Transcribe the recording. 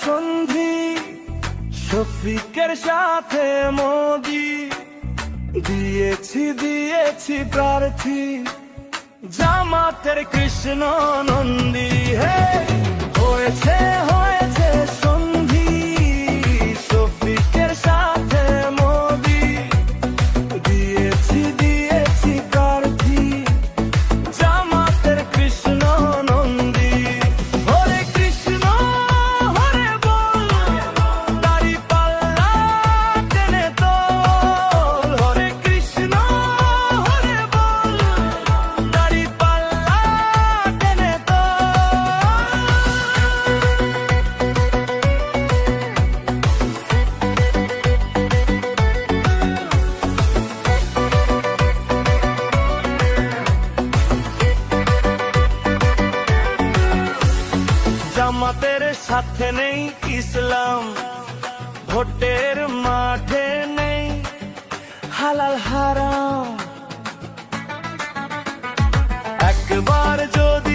সন্ধি শফিকের সাথে মোদি, দিয়েছি প্রার্থী জামাতের কৃষ্ণ নন্দী। হে হয়েছে সন্ধি শফিকের সাথে মোদি, দিয়েছি প্রার্থী জামাতের কৃষ্ণ নন্দী। হরে কৃষ্ণ হরে বল, দাড়ি পাল্লা টেনে তোল। হরে কৃষ্ণ হরে বল, দাড়ি পাল্লা টেনে তোল। জামাতের সাথে নেই ইসলাম, ভোটের মাঠে নেই হালাল হারাম। একবার যদি